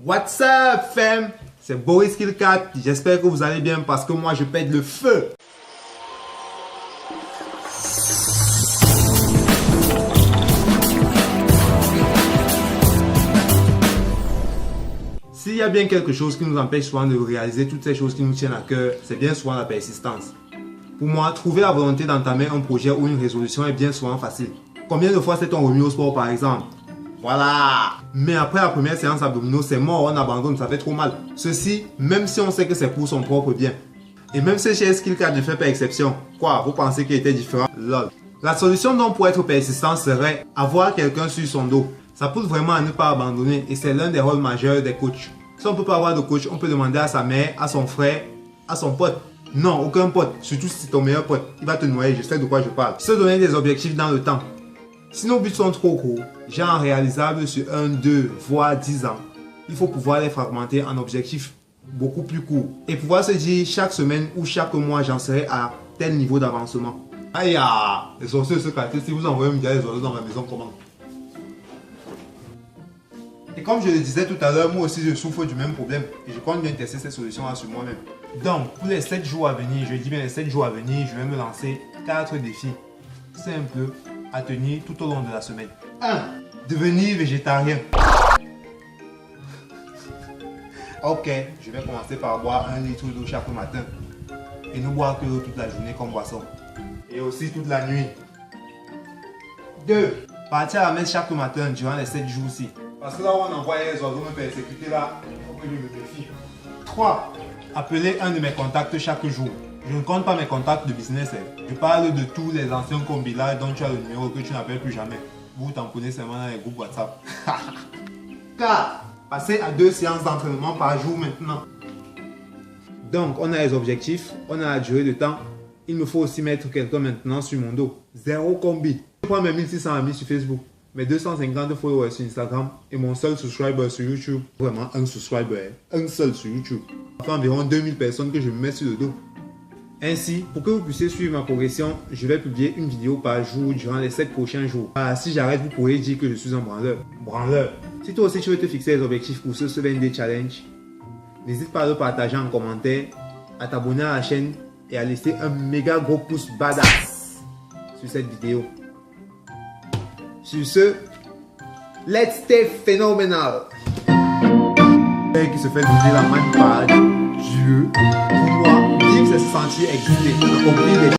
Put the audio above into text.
What's up fam? C'est Boris Killcat, j'espère que vous allez bien parce que moi je pète le feu. S'il y a bien quelque chose qui nous empêche souvent de réaliser toutes ces choses qui nous tiennent à cœur, c'est bien souvent la persistance. Pour moi, trouver la volonté d'entamer un projet ou une résolution est bien souvent facile. Combien de fois s'est-on remis au sport par exemple? Voilà! Mais après la première séance abdominaux, c'est mort, on abandonne, ça fait trop mal. Ceci, même si on sait que c'est pour son propre bien. Et même si chez Skillcat, je fais pas exception. Quoi, vous pensez qu'il était différent? Lol. La solution donc pour être persistant serait avoir quelqu'un sur son dos. Ça pousse vraiment à ne pas abandonner et c'est l'un des rôles majeurs des coachs. Si on ne peut pas avoir de coach, on peut demander à sa mère, à son frère, à son pote. Non, aucun pote, surtout si c'est ton meilleur pote. Il va te noyer, je sais de quoi je parle. Se donner des objectifs dans le temps. Si nos buts sont trop courts, genre réalisables sur 1, 2, voire 10 ans, il faut pouvoir les fragmenter en objectifs beaucoup plus courts. Et pouvoir se dire chaque semaine ou chaque mois, j'en serai à tel niveau d'avancement. Aïe, les sorciers se quartier, si vous envoyez un milliard les oiseaux dans ma maison, comment? Et comme je le disais tout à l'heure, moi aussi je souffre du même problème. Et je compte bien tester cette solution-là sur moi-même. Donc, pour les 7 jours à venir, je dis bien les 7 jours à venir, je vais me lancer 4 défis simples à tenir tout au long de la semaine. 1. Devenir végétarien. Ok, je vais commencer par boire 1 litre d'eau chaque matin. Et ne boire que l'eau toute la journée comme boisson. Et aussi toute la nuit. 2. Partir à la messe chaque matin durant les 7 jours-ci. Parce que là où on envoie les oiseaux me persécuter là, il faut que je me méfie. 3. Appeler un de mes contacts chaque jour. Je ne compte pas mes contacts de business. Je parle de tous les anciens combis-là dont tu as le numéro que tu n'appelles plus jamais. Vous tamponnez seulement dans les groupes WhatsApp. 4. Passer à 2 séances d'entraînement par jour maintenant. Donc, on a les objectifs, on a la durée de temps. Il me faut aussi mettre quelqu'un maintenant sur mon dos. 0 combi. Je prends mes 1600 amis sur Facebook, mes 250 followers sur Instagram et mon seul subscriber sur YouTube. Vraiment un subscriber, un seul sur YouTube. Ça fait environ 2000 personnes que je me mets sur le dos. Ainsi, pour que vous puissiez suivre ma progression, je vais publier une vidéo par jour durant les 7 prochains jours. Si j'arrête, vous pourrez dire que je suis un branleur. Branleur. Si toi aussi tu veux te fixer les objectifs pour ce 7-day challenge, n'hésite pas à le partager en commentaire, à t'abonner à la chaîne et à laisser un méga gros pouce badass sur cette vidéo. Sur ce, let's stay phénoménal. Qui se fait donner la main par Dieu pour pouvoir vivre se sentir exister.